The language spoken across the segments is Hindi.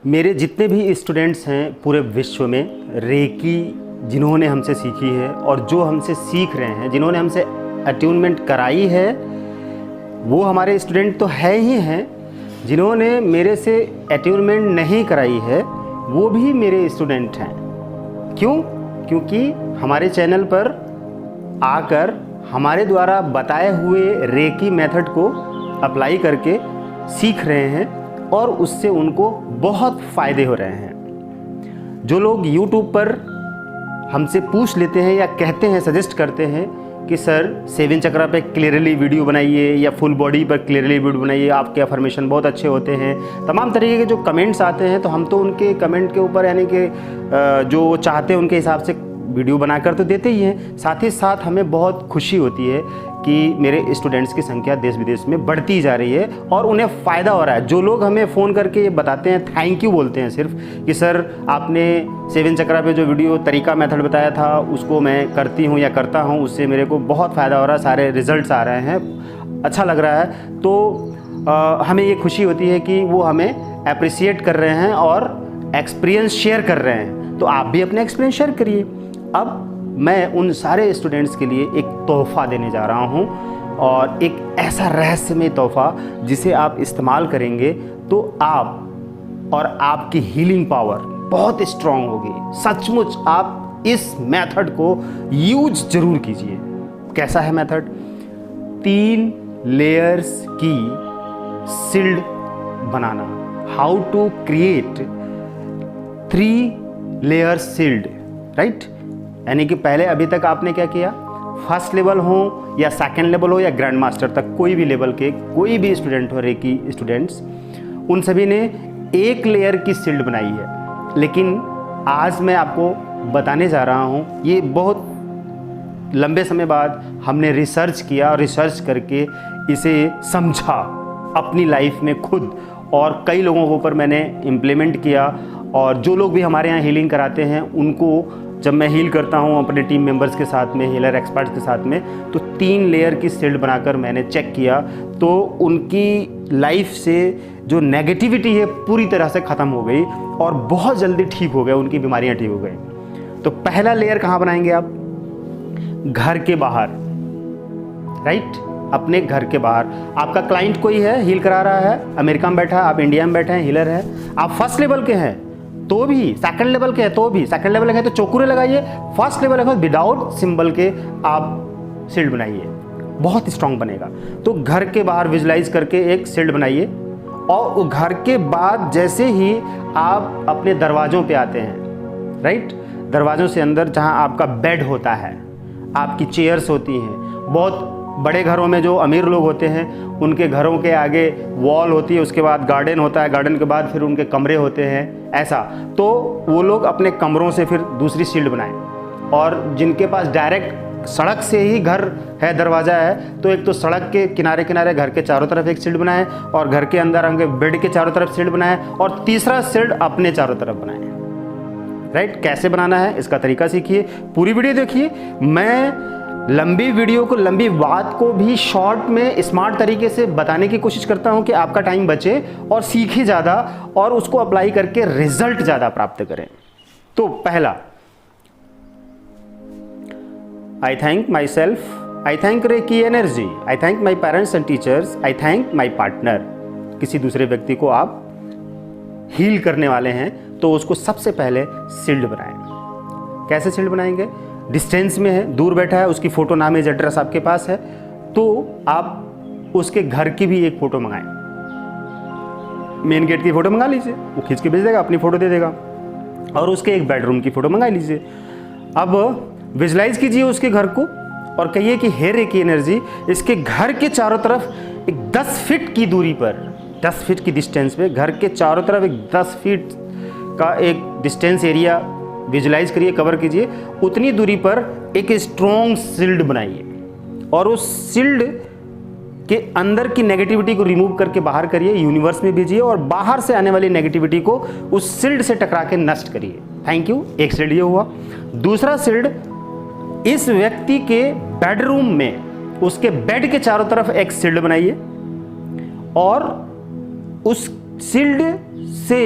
मेरे जितने भी स्टूडेंट्स हैं पूरे विश्व में, रेकी जिन्होंने हमसे सीखी है और जो हमसे सीख रहे हैं, जिन्होंने हमसे अट्यूनमेंट कराई है, वो हमारे स्टूडेंट तो है ही हैं। जिन्होंने मेरे से अट्यूनमेंट नहीं कराई है वो भी मेरे स्टूडेंट हैं। क्यों? क्योंकि हमारे चैनल पर आकर हमारे द्वारा बताए हुए रेकी मेथड को अप्लाई करके सीख रहे हैं और उससे उनको बहुत फ़ायदे हो रहे हैं। जो लोग YouTube पर हमसे पूछ लेते हैं या कहते हैं, सजेस्ट करते हैं कि सर 7 चक्रा पे क्लियरली वीडियो बनाइए या फुल बॉडी पर क्लियरली वीडियो बनाइए, आपके अफर्मेशन बहुत अच्छे होते हैं, तमाम तरीके के जो कमेंट्स आते हैं, तो हम तो उनके कमेंट के ऊपर यानी कि जो चाहते हैं उनके हिसाब से वीडियो बनाकर तो देते ही हैं। साथ ही साथ हमें बहुत खुशी होती है कि मेरे स्टूडेंट्स की संख्या देश विदेश में बढ़ती जा रही है और उन्हें फ़ायदा हो रहा है। जो लोग हमें फ़ोन करके ये बताते हैं, थैंक यू बोलते हैं सिर्फ कि सर आपने 7 चक्रा पे जो वीडियो तरीका मेथड बताया था उसको मैं करती हूँ या करता हूँ, उससे मेरे को बहुत फ़ायदा हो रहा है, सारे रिज़ल्ट्स आ रहे हैं, अच्छा लग रहा है। तो हमें ये खुशी होती है कि वो हमें अप्रिसिएट कर रहे हैं और एक्सपीरियंस शेयर कर रहे हैं। तो आप भी अपने एक्सपीरियंस शेयर करिए। अब मैं उन सारे स्टूडेंट्स के लिए एक तोहफ़ा देने जा रहा हूं और एक ऐसा रहस्यमय तोहफ़ा जिसे आप इस्तेमाल करेंगे तो आप और आपकी हीलिंग पावर बहुत स्ट्रांग होगी। सचमुच आप इस मेथड को यूज जरूर कीजिए। कैसा है मेथड? 3 लेयर्स की शील्ड बनाना। How to create 3 layer shield, right? यानी कि पहले अभी तक आपने क्या किया, फर्स्ट लेवल हो या सेकंड लेवल हो या ग्रैंड मास्टर तक, कोई भी लेवल के कोई भी स्टूडेंट हो, रेकी स्टूडेंट्स, उन सभी ने 1 लेयर की शील्ड बनाई है। लेकिन आज मैं आपको बताने जा रहा हूँ, ये बहुत लंबे समय बाद हमने रिसर्च किया और रिसर्च करके इसे समझा अपनी लाइफ में खुद, और कई लोगों के ऊपर मैंने इम्प्लीमेंट किया। और जो लोग भी हमारे यहाँ हीलिंग कराते हैं उनको जब मैं हील करता हूँ अपने टीम मेंबर्स के साथ में, हीलर एक्सपर्ट्स के साथ में, तो 3 लेयर की शील्ड बनाकर मैंने चेक किया तो उनकी लाइफ से जो नेगेटिविटी है पूरी तरह से ख़त्म हो गई और बहुत जल्दी ठीक हो गए, उनकी बीमारियाँ ठीक हो गई। तो पहला लेयर कहाँ बनाएंगे आप? घर के बाहर, राइट? अपने घर के बाहर। आपका क्लाइंट कोई है, हील करा रहा है, अमेरिका में बैठा है, आप इंडिया में बैठे हैं, हीलर है, आप फर्स्ट लेवल के हैं तो भी, सेकंड लेवल के हैं तो भी, सेकंड लेवल के हैं तो चोकुरे लगाइए, फर्स्ट लेवल है विदाउट सिंबल के आप शील्ड बनाइए, बहुत स्ट्रांग बनेगा। तो घर के बाहर विजुलाइज करके एक शील्ड बनाइए और घर के बाद जैसे ही आप अपने दरवाज़ों पे आते हैं, राइट, दरवाज़ों से अंदर जहां आपका बेड होता है, आपकी चेयर्स होती हैं, बहुत बड़े घरों में जो अमीर लोग होते हैं उनके घरों के आगे वॉल होती है, उसके बाद गार्डन होता है, गार्डन के बाद फिर उनके कमरे होते हैं, ऐसा। तो वो लोग अपने कमरों से फिर दूसरी शील्ड बनाएं। और जिनके पास डायरेक्ट सड़क से ही घर है, दरवाज़ा है, तो एक तो सड़क के किनारे किनारे घर के चारों तरफ एक शील्ड बनाएं और घर के अंदर उनके बेड के चारों तरफ शील्ड बनाएं और तीसरा शील्ड अपने चारों तरफ बनाएं, राइट? कैसे बनाना है इसका तरीका सीखिए, पूरी वीडियो देखिए। मैं लंबी वीडियो को, लंबी बात को भी शॉर्ट में स्मार्ट तरीके से बताने की कोशिश करता हूं कि आपका टाइम बचे और सीखे ज़्यादा और उसको अप्लाई करके रिजल्ट ज़्यादा प्राप्त करें। तो पहला, I thank myself, I thank reiki energy, I thank my parents and teachers, I thank my partner. किसी दूसरे व्यक्ति को आप हील करने वाले हैं तो उसको सबसे पहले शील्ड बनाएं। कैसे शील्ड बनाएंगे? डिस्टेंस में है, दूर बैठा है, उसकी फ़ोटो, नाम, एड्रेस आपके पास है, तो आप उसके घर की भी एक फ़ोटो मंगाएं। मेन गेट की फ़ोटो मंगा लीजिए, वो खींच के भेज देगा, अपनी फ़ोटो दे देगा। और उसके एक बेडरूम की फ़ोटो मंगा लीजिए। अब विजुलाइज कीजिए उसके घर को और कहिए कि हे रेकी एनर्जी, इसके घर के चारों तरफ एक 10 फीट की दूरी पर, 10 फीट की डिस्टेंस पे, घर के चारों तरफ एक 10 फीट का एक डिस्टेंस एरिया विजुलाइज करिए, कवर कीजिए। उतनी दूरी पर एक स्ट्रॉन्ग शील्ड बनाइए और उस शील्ड के अंदर की नेगेटिविटी को रिमूव करके बाहर करिए, यूनिवर्स में भेजिए और बाहर से आने वाली नेगेटिविटी को उस शील्ड से टकरा के नष्ट करिए। Thank you. एक शील्ड ये हुआ। दूसरा शील्ड इस व्यक्ति के बेडरूम में उसके बेड के चारों तरफ एक शील्ड बनाइए और उस शील्ड से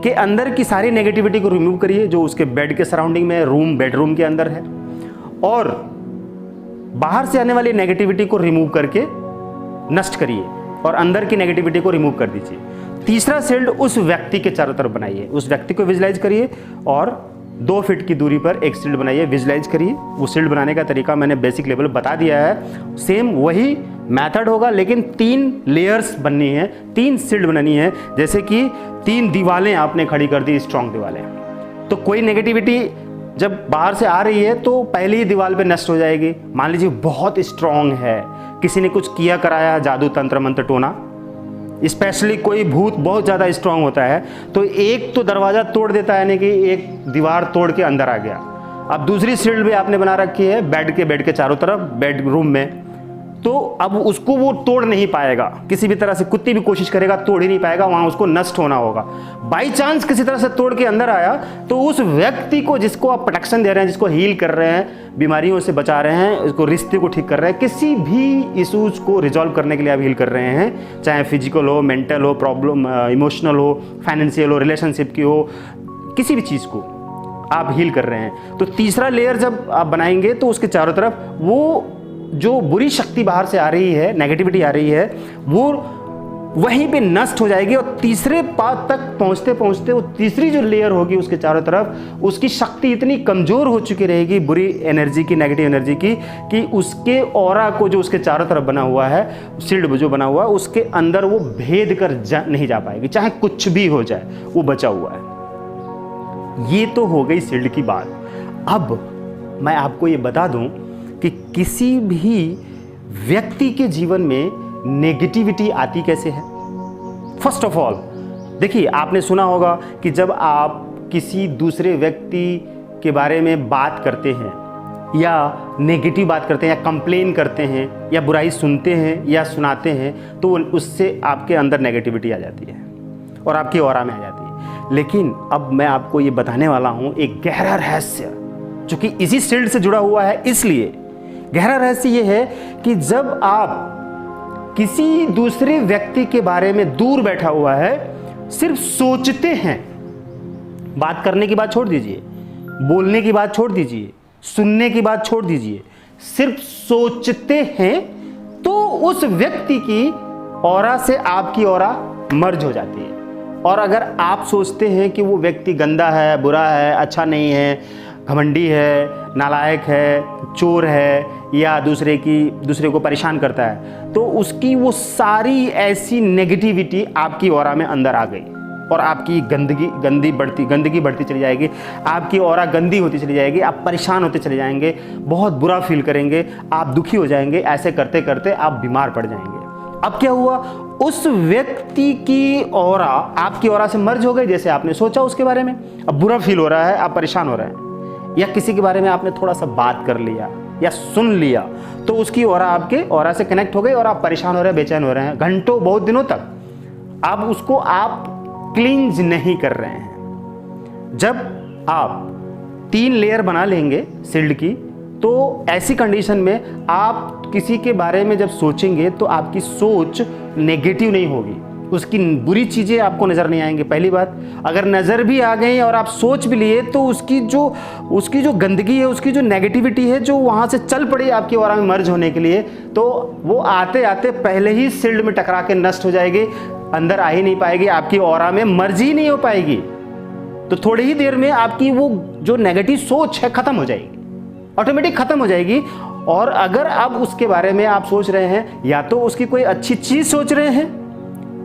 के अंदर की सारी नेगेटिविटी को रिमूव करिए जो उसके बेड के सराउंडिंग में, बेडरूम के अंदर है, और बाहर से आने वाली नेगेटिविटी को रिमूव करके नष्ट करिए और अंदर की नेगेटिविटी को रिमूव कर दीजिए। तीसरा शील्ड उस व्यक्ति के चारों तरफ बनाइए, उस व्यक्ति को विजुलाइज करिए और 2 फीट की दूरी पर एक शील्ड बनाइए, विजुलाइज करिए। वो शील्ड बनाने का तरीका मैंने बेसिक लेवल बता दिया है, सेम वही मेथड होगा, लेकिन 3 लेयर्स बननी है, 3 शील्ड बनानी है। जैसे कि 3 दीवारें आपने खड़ी कर दी, स्ट्रॉन्ग दीवारें, तो कोई नेगेटिविटी जब बाहर से आ रही है तो पहली ही दीवार पे नष्ट हो जाएगी। मान लीजिए बहुत स्ट्रॉन्ग है, किसी ने कुछ किया कराया, जादू तंत्र मंत्र टोना, स्पेशली कोई भूत बहुत ज़्यादा स्ट्रांग होता है तो एक तो दरवाज़ा तोड़ देता है, यानी कि एक दीवार तोड़ के अंदर आ गया। अब दूसरी शील्ड भी आपने बना रखी है बेड के चारों तरफ, बेडरूम में, तो अब उसको वो तोड़ नहीं पाएगा, किसी भी तरह से कुत्ती भी कोशिश करेगा तोड़ ही नहीं पाएगा, वहां उसको नष्ट होना होगा। बाई चांस किसी तरह से तोड़ के अंदर आया तो उस व्यक्ति को, जिसको आप प्रोटेक्शन दे रहे हैं, जिसको हील कर रहे हैं, बीमारियों से बचा रहे हैं, उसको रिश्ते को ठीक कर रहे हैं, किसी भी इशूज को रिजॉल्व करने के लिए आप हील कर रहे हैं, चाहे फिजिकल हो, मेंटल हो, प्रॉब्लम इमोशनल हो, फाइनेंशियल हो, रिलेशनशिप की हो, किसी भी चीज़ को आप हील कर रहे हैं। तो तीसरा लेयर जब आप बनाएंगे तो उसके चारों तरफ वो जो बुरी शक्ति बाहर से आ रही है, नेगेटिविटी आ रही है, वो वहीं पे नष्ट हो जाएगी। और तीसरे पाद तक पहुंचते पहुंचते वो तीसरी जो लेयर होगी उसके चारों तरफ, उसकी शक्ति इतनी कमजोर हो चुकी रहेगी बुरी एनर्जी की, नेगेटिव एनर्जी की, कि उसके ऑरा को, जो उसके चारों तरफ बना हुआ है, शील्ड जो बना हुआ है, उसके अंदर वो भेद कर नहीं जा पाएगी, चाहे कुछ भी हो जाए, वो बचा हुआ है। ये तो हो गई शील्ड की बात। अब मैं आपको ये बता दूं कि किसी भी व्यक्ति के जीवन में नेगेटिविटी आती कैसे है। फर्स्ट ऑफ ऑल देखिए, आपने सुना होगा कि जब आप किसी दूसरे व्यक्ति के बारे में बात करते हैं या नेगेटिव बात करते हैं या कंप्लेन करते हैं या बुराई सुनते हैं या सुनाते हैं, तो उससे आपके अंदर नेगेटिविटी आ जाती है और आपकी ऑरा में आ जाती है। लेकिन अब मैं आपको ये बताने वाला हूँ एक गहरा रहस्य, जो कि इसी शील्ड से जुड़ा हुआ है। इसलिए गहरा रहस्य ये है कि जब आप किसी दूसरे व्यक्ति के बारे में दूर बैठा हुआ है सिर्फ सोचते हैं, बात करने की बात छोड़ दीजिए, बोलने की बात छोड़ दीजिए, सुनने की बात छोड़ दीजिए, सिर्फ सोचते हैं, तो उस व्यक्ति की ऑरा से आपकी ऑरा मर्ज हो जाती है। और अगर आप सोचते हैं कि वो व्यक्ति गंदा है, बुरा है, अच्छा नहीं है, घमंडी है, नालायक है, चोर है, या दूसरे को परेशान करता है, तो उसकी वो सारी ऐसी नेगेटिविटी आपकी ऑरा में अंदर आ गई और आपकी गंदगी बढ़ती चली जाएगी, आपकी ऑरा गंदी होती चली जाएगी, आप परेशान होते चले जाएंगे, बहुत बुरा फील करेंगे, आप दुखी हो जाएंगे, ऐसे करते करते आप बीमार पड़ जाएंगे। अब क्या हुआ, उस व्यक्ति की ऑरा आपकी ऑरा से मर्ज हो गई। जैसे आपने सोचा उसके बारे में, अब बुरा फील हो रहा है, आप परेशान हो रहे हैं, या किसी के बारे में आपने थोड़ा सा बात कर लिया या सुन लिया, तो उसकी ऑरा आपके ऑरा से कनेक्ट हो गई और आप परेशान हो रहे हैं, बेचैन हो रहे हैं घंटों, बहुत दिनों तक। अब उसको आप क्लींज नहीं कर रहे हैं। जब आप 3 लेयर बना लेंगे शील्ड की, तो ऐसी कंडीशन में आप किसी के बारे में जब सोचेंगे तो आपकी सोच नेगेटिव नहीं होगी, उसकी बुरी चीज़ें आपको नज़र नहीं आएंगी। पहली बात, अगर नज़र भी आ गई और आप सोच भी लिए तो उसकी जो गंदगी है, उसकी जो नेगेटिविटी है, जो वहाँ से चल पड़ी आपकी ऑरा में मर्ज होने के लिए, तो वो आते आते पहले ही शील्ड में टकरा के नष्ट हो जाएगी, अंदर आ ही नहीं पाएगी, आपकी ऑरा में मर्ज ही नहीं हो पाएगी। तो थोड़ी ही देर में आपकी वो जो नेगेटिव सोच है खत्म हो जाएगी, ऑटोमेटिक खत्म हो जाएगी। और अगर अब उसके बारे में आप सोच रहे हैं, या तो उसकी कोई अच्छी चीज़ सोच रहे हैं,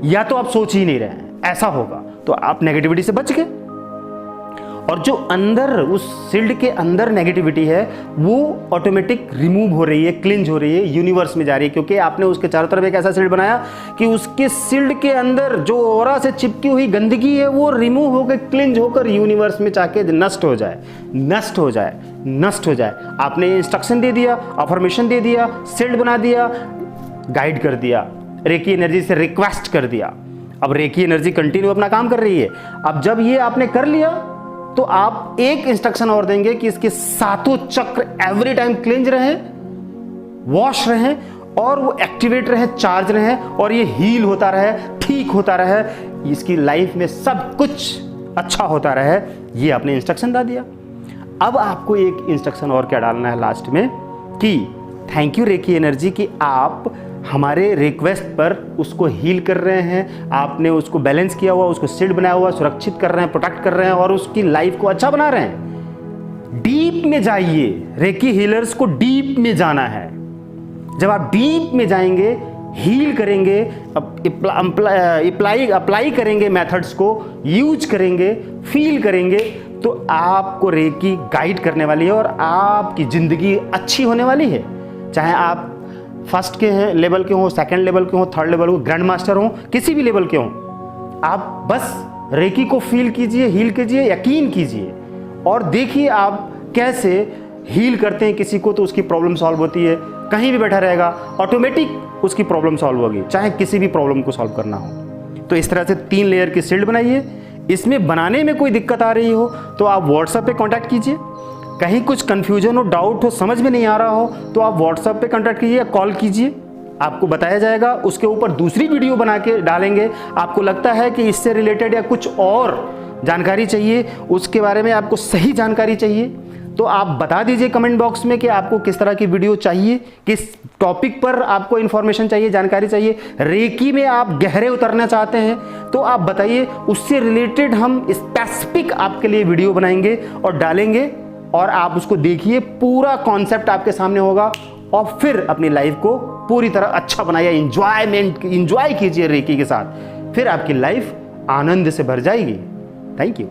या तो आप सोच ही नहीं रहे हैं, ऐसा होगा तो आप नेगेटिविटी से बच गए। और जो अंदर उस शील्ड के अंदर नेगेटिविटी है वो ऑटोमेटिक रिमूव हो रही है, क्लिंज हो रही है, यूनिवर्स में जा रही है, क्योंकि आपने उसके चारों तरफ एक ऐसा शील्ड बनाया कि उसके शील्ड के अंदर जो ऑरा से चिपकी हुई गंदगी है वो रिमूव होकर, क्लिंज होकर यूनिवर्स में जाके नष्ट हो जाए, नष्ट हो जाए, नष्ट हो जाए। आपने इंस्ट्रक्शन दे दिया, अफर्मेशन दे दिया, शील्ड बना दिया, गाइड कर दिया, रेकी एनर्जी से रिक्वेस्ट कर दिया। अब रेकी एनर्जी कंटिन्यू अपना काम कर रही है। अब जब ये आपने कर लिया तो आप एक इंस्ट्रक्शन और देंगे कि इसके सातों चक्र एवरी टाइम क्लींज रहे, वॉश रहें और वो एक्टिवेट रहे, चार्ज रहे और ये हील होता रहे, ठीक होता रहे, इसकी लाइफ में सब कुछ अच्छा होता रहे। ये आपने इंस्ट्रक्शन डाल दिया। अब आपको एक इंस्ट्रक्शन और क्या डालना है लास्ट में कि थैंक यू रेकी एनर्जी कि आप हमारे रिक्वेस्ट पर उसको हील कर रहे हैं, आपने उसको बैलेंस किया हुआ, उसको सील्ड बनाया हुआ, सुरक्षित कर रहे हैं, प्रोटेक्ट कर रहे हैं और उसकी लाइफ को अच्छा बना रहे हैं। डीप में जाइए, रेकी हीलर्स को डीप में जाना है। जब आप डीप में जाएंगे, हील करेंगे, अप्लाई करेंगे, मेथड्स को यूज करेंगे, फील करेंगे, तो आपको रेकी गाइड करने वाली है और आपकी ज़िंदगी अच्छी होने वाली है। चाहे आप फर्स्ट के हैं लेवल के हों, सेकंड लेवल के हों, थर्ड लेवल हो, ग्रैंड मास्टर हों, किसी भी लेवल के हों, आप बस रेकी को फील कीजिए, हील कीजिए, यकीन कीजिए और देखिए आप कैसे हील करते हैं किसी को तो उसकी प्रॉब्लम सॉल्व होती है। कहीं भी बैठा रहेगा ऑटोमेटिक उसकी प्रॉब्लम सॉल्व होगी, चाहे किसी भी प्रॉब्लम को सॉल्व करना हो। तो इस तरह से 3 लेयर की शील्ड बनाइए। इसमें बनाने में कोई दिक्कत आ रही हो तो आप व्हाट्सएप पे कांटेक्ट कीजिए। कहीं कुछ कन्फ्यूजन हो, डाउट हो, समझ में नहीं आ रहा हो तो आप व्हाट्सएप पे कांटेक्ट कीजिए या कॉल कीजिए, आपको बताया जाएगा। उसके ऊपर दूसरी वीडियो बना के डालेंगे। आपको लगता है कि इससे रिलेटेड या कुछ और जानकारी चाहिए, उसके बारे में आपको सही जानकारी चाहिए तो आप बता दीजिए कमेंट बॉक्स में कि आपको किस तरह की वीडियो चाहिए, किस टॉपिक पर आपको इन्फॉर्मेशन चाहिए, जानकारी चाहिए। रेकी में आप गहरे उतरना चाहते हैं तो आप बताइए, उससे रिलेटेड हम स्पेसिफिक आपके लिए वीडियो बनाएंगे और डालेंगे और आप उसको देखिए, पूरा कॉन्सेप्ट आपके सामने होगा और फिर अपनी लाइफ को पूरी तरह अच्छा बनाइए, एंजॉय कीजिए रेकी के साथ, फिर आपकी लाइफ आनंद से भर जाएगी। Thank you.